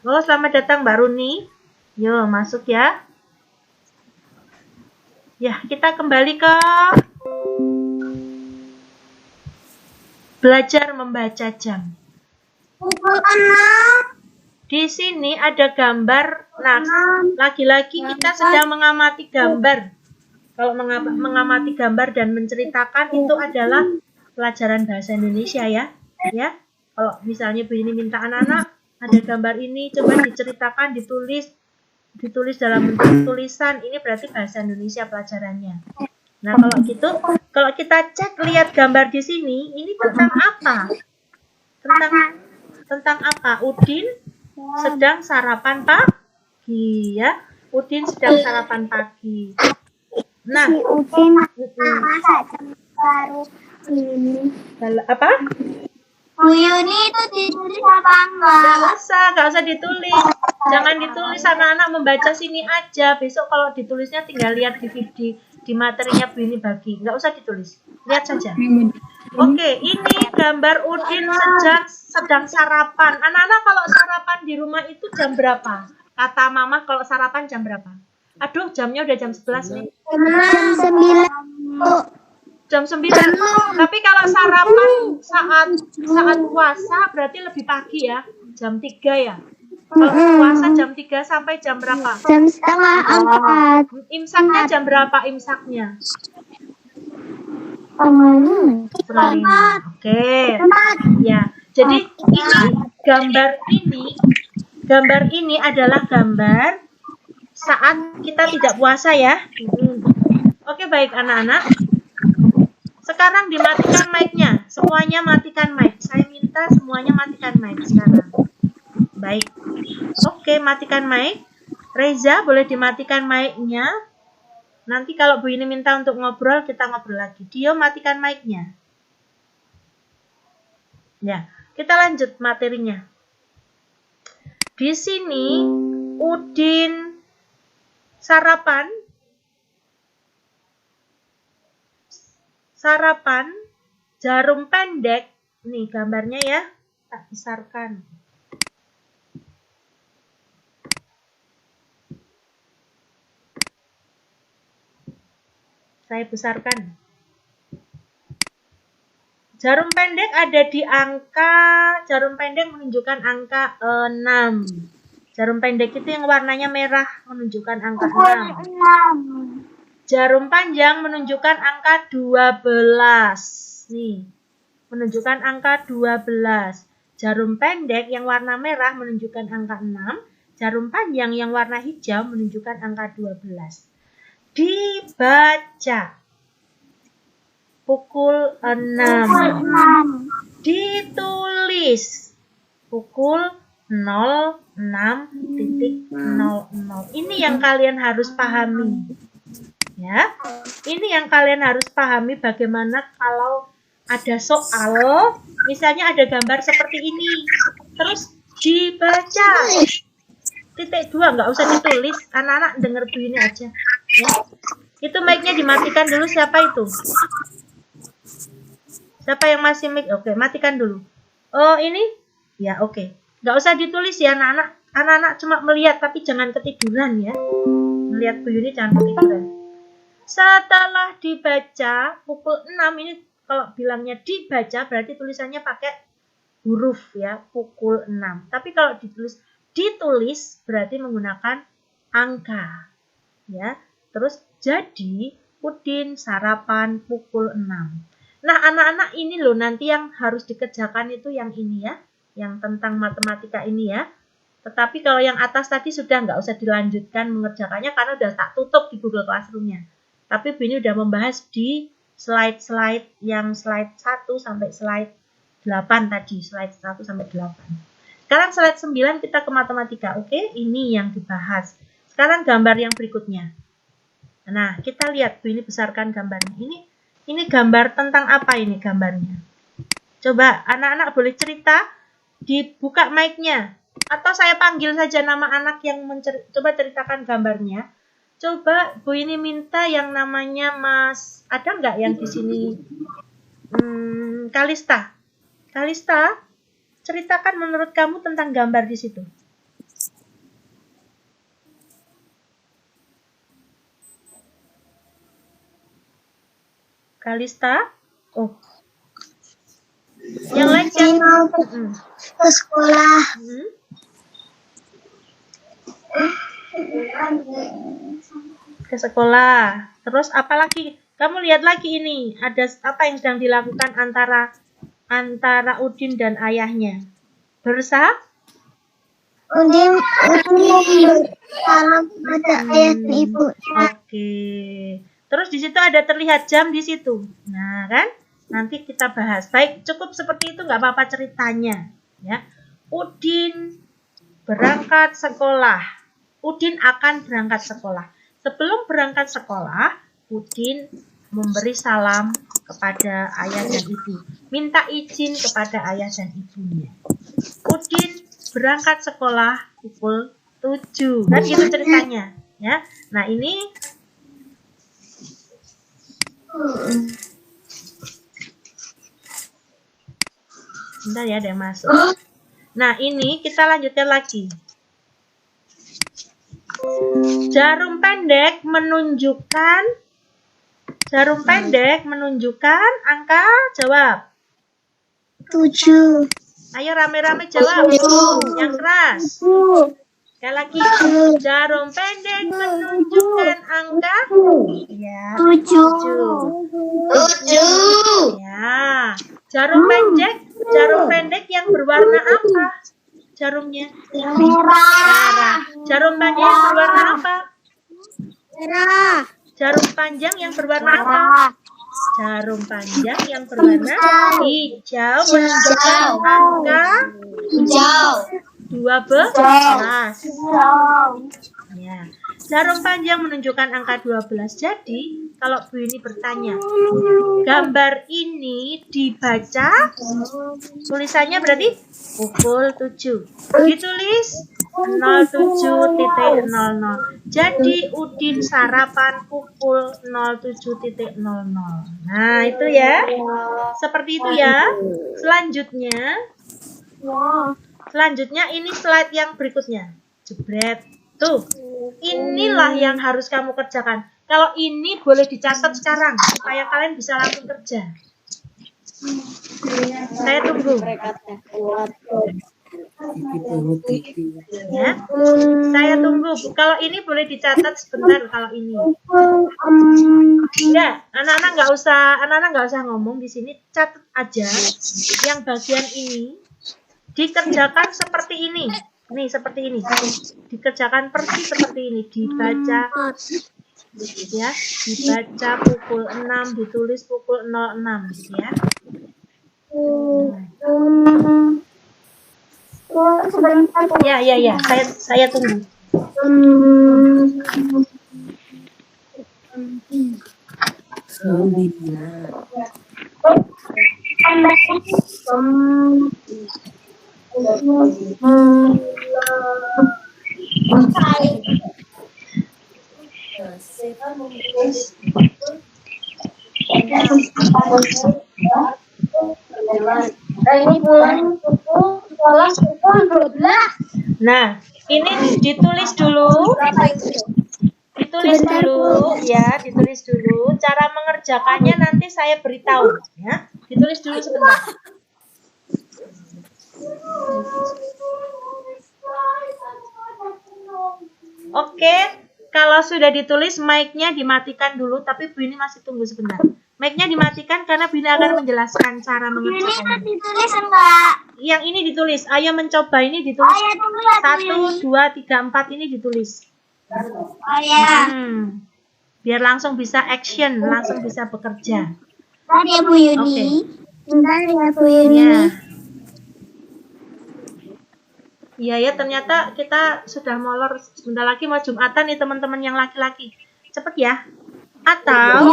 Oh, selamat datang Mbak Runi. Yo, masuk ya. Ya, kita kembali ke belajar membaca jam. Di sini ada gambar. Nah, lagi-lagi kita sedang mengamati gambar. Kalau mengamati gambar dan menceritakan itu adalah pelajaran bahasa Indonesia ya. Ya. Kalau misalnya Bu ini minta anak-anak ada gambar ini, coba diceritakan, ditulis dalam bentuk tulisan. Ini berarti bahasa Indonesia pelajarannya. Nah, kalau gitu, kalau kita cek lihat gambar di sini, ini tentang apa? Tentang apa? Udin sedang sarapan pagi ya. Udin sedang sarapan pagi. Nah, Udin masak jam baru ini. apa? Bu Yuni itu ditulis apa enggak? Gak usah ditulis. Jangan ditulis, anak-anak membaca sini aja. Besok kalau ditulisnya tinggal lihat di materinya Bu ini bagi. Gak usah ditulis. Lihat saja. Oke, ini gambar Udin sedang sarapan. Anak-anak kalau sarapan di rumah itu jam berapa? Kata mama kalau sarapan jam berapa? Aduh, jamnya udah jam 11 nih. Jam 9. Jam 9. Tapi kalau sarapan saat puasa berarti lebih pagi ya. Jam 3 ya. Kalau puasa jam 3 sampai jam berapa? Jam setengah 4. Imsaknya jam berapa imsaknya? Setengah 5. Oke. Ya. Jadi ini gambar ini adalah gambar saat kita tidak puasa ya. Oke, baik anak-anak. Sekarang dimatikan mic-nya. Semuanya matikan mic. Saya minta semuanya matikan mic sekarang. Baik. Oke, matikan mic. Reza, boleh dimatikan mic-nya. Nanti kalau Bu ini minta untuk ngobrol, kita ngobrol lagi. Dio, matikan mic-nya. Ya, kita lanjut materinya. Di sini, Udin sarapan, jarum pendek. Nih gambarnya ya, tak besarkan. Saya besarkan. Jarum pendek ada di jarum pendek menunjukkan angka 6. Jarum pendek itu yang warnanya merah menunjukkan angka 6. Jarum panjang menunjukkan angka 12. Nih, menunjukkan angka 12. Jarum pendek yang warna merah menunjukkan angka 6. Jarum panjang yang warna hijau menunjukkan angka 12. Dibaca pukul 6. Ditulis pukul 06.00. Ini yang kalian harus pahami. Ya. Ini yang kalian harus pahami bagaimana kalau ada soal, misalnya ada gambar seperti ini. Terus dibaca. Titik 2 nggak usah ditulis, anak-anak denger Bu ini aja ya. Itu mic-nya dimatikan dulu. Siapa itu? Siapa yang masih mic? Oke, matikan dulu. Oh ini? Ya oke. Nggak usah ditulis ya anak-anak. Anak-anak cuma melihat tapi jangan ketiduran ya. Melihat Bu Yuni jangan ketiduran. Setelah dibaca pukul 6 ini, kalau bilangnya dibaca berarti tulisannya pakai huruf ya, pukul 6. Tapi kalau ditulis berarti menggunakan angka ya. Terus jadi Udin sarapan pukul 6. Nah anak-anak ini loh nanti yang harus dikerjakan itu yang ini ya, yang tentang matematika ini ya. Tetapi kalau yang atas tadi sudah nggak usah dilanjutkan mengerjakannya karena udah tak tutup di Google Classroom-nya. Tapi Bu ini udah membahas di slide-slide yang slide 1 sampai slide 8 tadi, slide 1 sampai 8. Sekarang slide 9 kita ke matematika. Oke, ini yang dibahas. Sekarang gambar yang berikutnya. Nah, kita lihat Bu ini besarkan gambarnya. Ini gambar tentang apa ini gambarnya? Coba anak-anak boleh cerita, dibuka mic-nya. Atau saya panggil saja nama anak yang coba ceritakan gambarnya. Coba Bu ini minta yang namanya Mas, ada nggak yang di sini? Kalista. Kalista, ceritakan menurut kamu tentang gambar di situ. Kalista? Oh. Yang lain siapa? Ke sekolah. Ke sekolah. Terus apa lagi? Kamu lihat lagi ini. Ada apa yang sedang dilakukan antara Udin dan ayahnya? Udin salam pada ayah dan ibu. Oke. Terus di situ ada terlihat jam di situ. Nah, kan? Nanti kita bahas. Baik, cukup seperti itu nggak apa-apa ceritanya, ya. Udin berangkat sekolah. Udin akan berangkat sekolah. Sebelum berangkat sekolah, Udin memberi salam kepada ayah dan ibu. Minta izin kepada ayah dan ibunya. Udin berangkat sekolah pukul 7. Kan gitu ceritanya, ya. Nah, ini Bentar ya, ada yang masuk. Nah, ini kita lanjutkan lagi. Jarum pendek menunjukkan angka, jawab. 7. Ayo rame-rame jawab. Yang keras. Sekali lagi. Jarum pendek menunjukkan angka. Ya, 7. Ya. Jarum pendek yang berwarna apa? Jarumnya merah. Jarum panjang yang berwarna apa? Merah. Jarum panjang yang berwarna apa? Jarum panjang yang berwarna hijau menunjukkan angka Hijau. 12. Ya. Jarum panjang menunjukkan angka 12. Jadi, kalau Bu ini bertanya, gambar ini dibaca, tulisannya berarti pukul 7. Ditulis 07.00. Jadi Udin sarapan pukul 07.00. Nah, itu ya. Seperti itu ya. Selanjutnya ini slide yang berikutnya. Jebret. Tuh. Inilah yang harus kamu kerjakan. Kalau ini boleh dicatat sekarang supaya kalian bisa langsung kerja. Saya tunggu. Ya, saya tunggu. Kalau ini boleh dicatat sebentar. Kalau ini, ya, anak-anak nggak usah ngomong di sini. Catat aja. Yang bagian ini dikerjakan seperti ini. Nih, seperti ini. Dikerjakan persis seperti ini. Dibaca, ya, dibaca pukul 6, ditulis pukul 06, gitu ya. Ya. Saya tunggu. Nah, ini ditulis dulu. Ditulis dulu. Cara mengerjakannya nanti saya beritahu, ya. Ditulis dulu sebentar. Oke, kalau sudah ditulis, mic-nya dimatikan dulu, tapi Bu ini masih tunggu sebentar. Mic-nya dimatikan karena Bu ini akan menjelaskan cara mengerjakannya. Ditulis enggak? Yang ini ditulis. Ayo mencoba, ini ditulis. 1, 2, 3, 4 ini ditulis. Oh ya. Biar langsung bisa action, langsung bisa bekerja. Bentar ya Bu Yuni. Bentar ya Bu Yuni. Iya, ternyata kita sudah molor. Sebentar lagi mau Jumatan nih teman-teman yang laki-laki. Cepet ya. Atau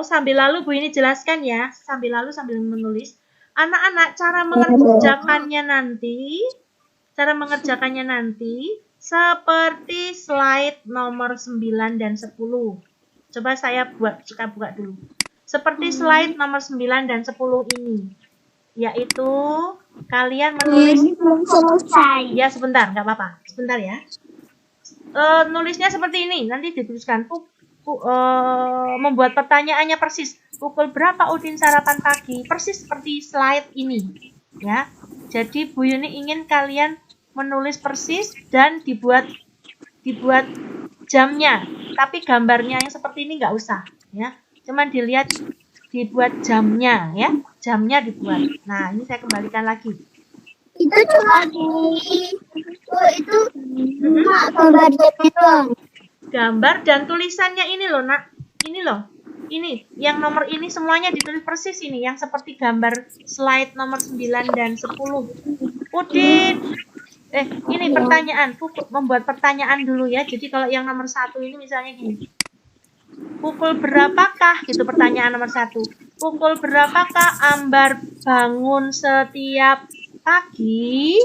sambil lalu Bu ini jelaskan ya. Sambil menulis. Anak-anak cara mengerjakannya nanti seperti slide nomor 9 dan 10. Coba kita buka dulu. Seperti slide nomor 9 dan 10 ini. Yaitu kalian menulis. Ya, sebentar, nggak apa-apa. Sebentar ya. Nulisnya seperti ini. Nanti dituliskan. Membuat pertanyaannya persis. Pukul berapa Udin sarapan pagi? Persis seperti slide ini. Ya. Jadi Bu Yuni ingin kalian menulis persis dan dibuat jamnya. Tapi gambarnya yang seperti ini nggak usah. Ya. Cuman dibuat jamnya, ya. Jamnya dibuat. Nah, ini saya kembalikan lagi. Itu cuma itu gambar doang. Gambar dan tulisannya ini loh, Nak. Ini loh. Ini yang nomor ini semuanya ditulis persis ini, yang seperti gambar slide nomor 9 dan 10. Udin. Ini pertanyaan. Membuat pertanyaan dulu ya. Jadi kalau yang nomor 1 ini misalnya gini. Pukul berapakah? Gitu pertanyaan nomor 1. Pukul berapakah Ambar bangun setiap pagi?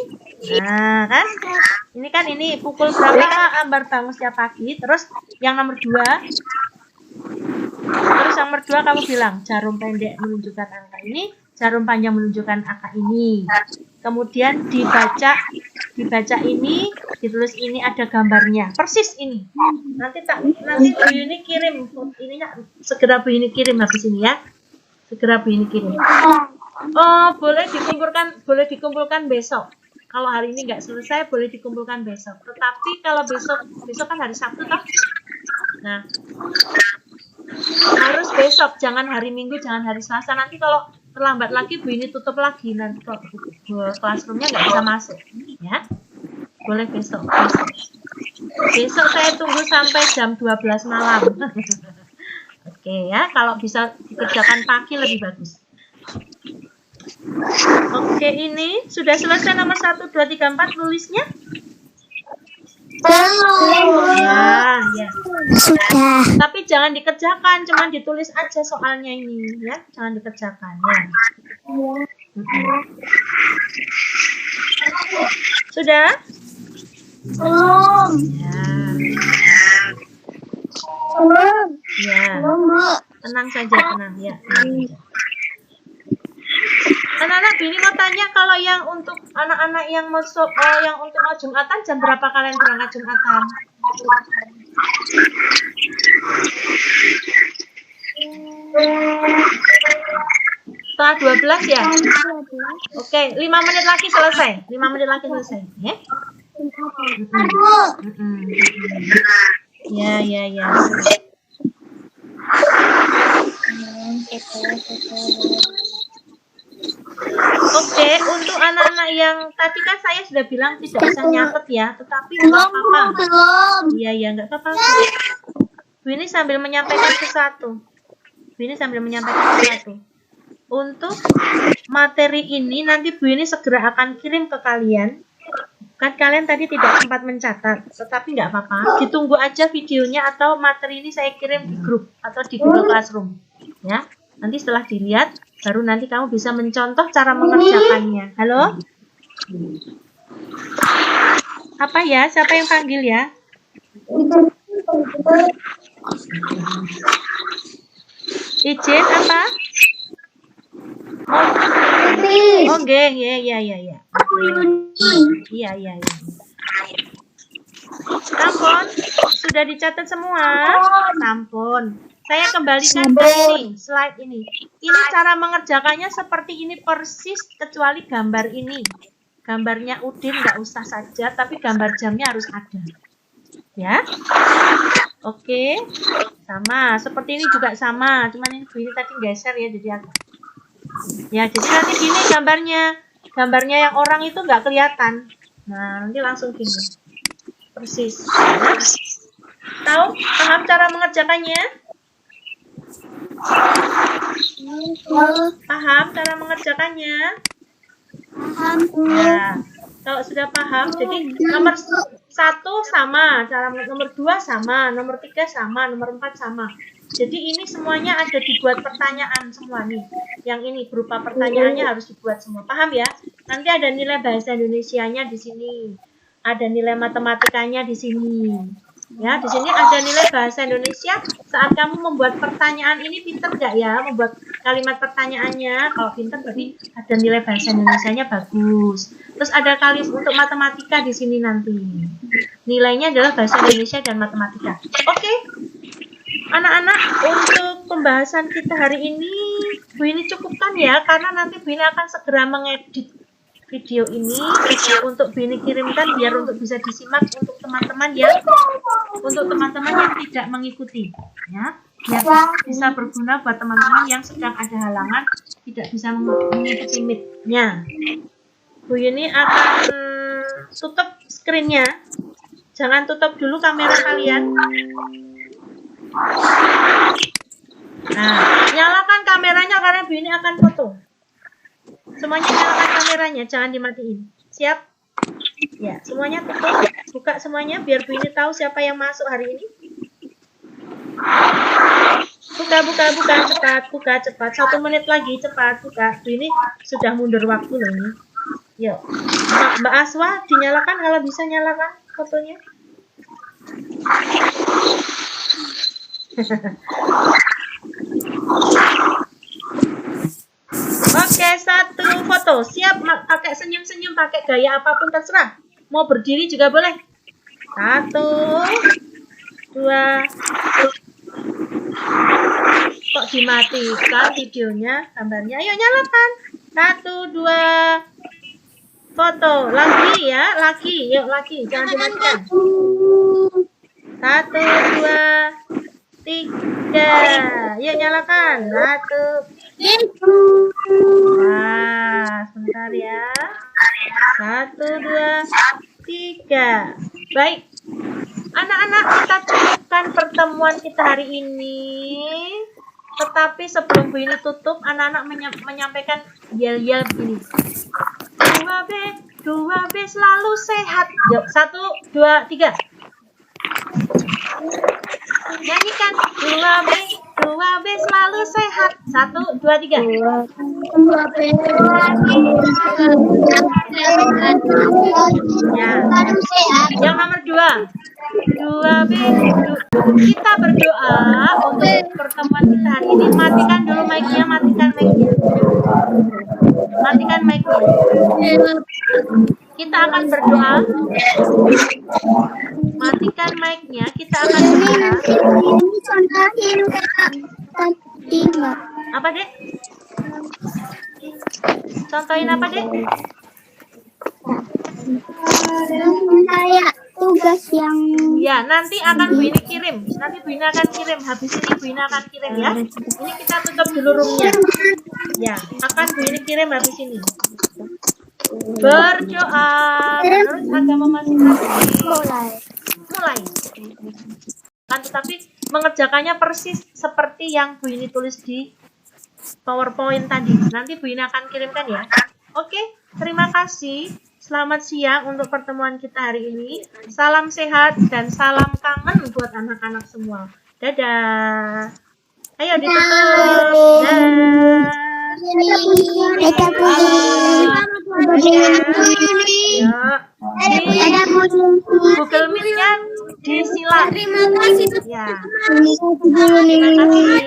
Nah, kan? Ini pukul berapakah Ambar bangun setiap pagi? Terus yang nomor 2 kamu bilang jarum pendek menunjukkan angka ini. Jarum panjang menunjukkan angka ini. Kemudian dibaca ini, ditulis ini ada gambarnya. Persis ini. Nanti Bu Yuni kirim ininya, segera Bu Yuni kirim habis ini ya. Segera Bu Yuni kirim. Oh, boleh dikumpulkan besok. Kalau hari ini nggak selesai, boleh dikumpulkan besok. Tetapi kalau besok kan hari Sabtu toh. Nah, harus besok, jangan hari Minggu, jangan hari Selasa. Nanti kalau terlambat lagi Bu ini tutup lagi, nanti classroomnya nggak bisa masuk ya. Boleh besok saya tunggu sampai jam 12 malam. Oke ya, kalau bisa dikerjakan pagi lebih bagus. Oke, ini sudah selesai nomor 1, 2, 3, 4 nulisnya? Ya. Sudah. Tapi jangan dikerjakan, cuma ditulis aja soalnya ini ya, jangan dikerjakan ya. Sudah? Ya. Tenang saja, tenang ya. Anak-anak, ini mau tanya, kalau yang untuk anak-anak yang masuk yang untuk mau Jumatan, jam berapa kalian berangkat Jumatan? Setelah 12 ya? Oke, 5 menit lagi selesai. 5 menit lagi selesai. Ya? Ya. Oke, untuk anak-anak yang tadi kan saya sudah bilang tidak bisa nyatet ya, tetapi nggak apa-apa. Iya, nggak apa-apa. Bu ini sambil menyampaikan sesuatu. Untuk materi ini nanti Bu ini segera akan kirim ke kalian. Kan kalian tadi tidak sempat mencatat, tetapi nggak apa-apa. Ditunggu aja videonya atau materi ini saya kirim di grup atau di Google Classroom. Ya, nanti setelah dilihat, baru nanti kamu bisa mencontoh cara mengerjakannya. Halo? Apa ya? Siapa yang panggil ya? Izin apa? Oh, nggih, ya. Iya. Sampun, sudah dicatat semua? Sampun. Saya kembalikan ke ini, slide ini. Ini cara mengerjakannya seperti ini persis, kecuali gambar ini. Gambarnya Udin nggak usah saja, tapi gambar jamnya harus ada. Ya, oke, sama. Seperti ini juga sama, cuman ini tadi geser ya, jadi agak. Ya, jadi nanti gini gambarnya yang orang itu nggak kelihatan. Nah, nanti langsung gini, persis. Ya. Tahu? Paham cara mengerjakannya? Paham cara mengerjakannya? Paham. Ya, kalau sudah paham, jadi nomor 1 sama, cara nomor 2 sama, nomor 3 sama, nomor 4 sama. Jadi ini semuanya ada dibuat pertanyaan semua nih. Yang ini berupa pertanyaannya harus dibuat semua. Paham ya? Nanti ada nilai bahasa Indonesianya di sini. Ada nilai matematikanya di sini. Ya, di sini ada nilai bahasa Indonesia. Saat kamu membuat pertanyaan ini pinter nggak ya? Membuat kalimat pertanyaannya. Kalau pinter berarti ada nilai bahasa Indonesianya bagus. Terus ada kalimat untuk matematika di sini nanti. Nilainya adalah bahasa Indonesia dan matematika. Oke. Anak-anak, untuk pembahasan kita hari ini Bu ini cukupkan ya, karena nanti Bu ini akan segera mengedit video ini untuk Bu ini kirimkan biar untuk bisa disimak untuk teman-teman yang tidak mengikuti ya, biar bisa berguna buat teman-teman yang sedang ada halangan tidak bisa mengikuti meet-nya. Bu ini akan tutup screen-nya. Jangan tutup dulu kamera kalian. Nah, nyalakan kameranya karena Bu ini akan foto. Semuanya nyalakan kameranya, jangan dimatiin. Siap? Ya, semuanya tutup. Buka semuanya biar Bu ini tahu siapa yang masuk hari ini. Buka cepat. 1 menit lagi, cepat buka. Bu ini sudah mundur waktu loh ini. Yuk. Mbak Aswa dinyalakan, kalau bisa nyalakan fotonya. Oke, satu foto. Siap pakai senyum-senyum, pakai gaya apapun terserah. Mau berdiri juga boleh. 1, 2. Kok dimatikan videonya, gambarnya? Ayo nyalakan. 1, 2. Foto. Lagi ya, lagi. Yuk lagi, jangan dimatikan. 1, 2, 3. Yuk nyalakan. 1. Nah, sebentar ya. 1, 2, 3. Baik. Anak-anak, kita cukupkan pertemuan kita hari ini. Tetapi sebelum Bu ini tutup, anak-anak menyampaikan yel-yel begini. 2B selalu sehat. Yuk, 1, 2, 3. Nyanyikan 2B selalu sehat. 1, 2, 3. Ya. Yang nomor 2. 2B. Kita berdoa untuk pertemuan kita hari ini. Matikan dulu mic-nya, matikan mic-nya. Matikan mic-nya. Kita akan berdoa. Matikan mic-nya, kita akan berdoa. Apa, Dek? Contohin apa, Dek? Kayak tugas yang ya, nanti akan Bu ini kirim. Nanti Bu ini akan kirim. Habis ini Bu ini akan kirim ya. Ini kita tutup dulu roomnya. Ya, akan Bu ini kirim habis ini. Berdoa menurut agama masing-masing. Mulai. Kan tetapi mengerjakannya persis seperti yang Bu ini tulis di PowerPoint tadi. Nanti Bu ini akan kirimkan ya. Oke, terima kasih. Selamat siang untuk pertemuan kita hari ini. Salam sehat dan salam kangen buat anak-anak semua. Dadah. Ayo ditutup. Dadah. Google Meet-nya disilang. Terima kasih. Ya. Terima kasih.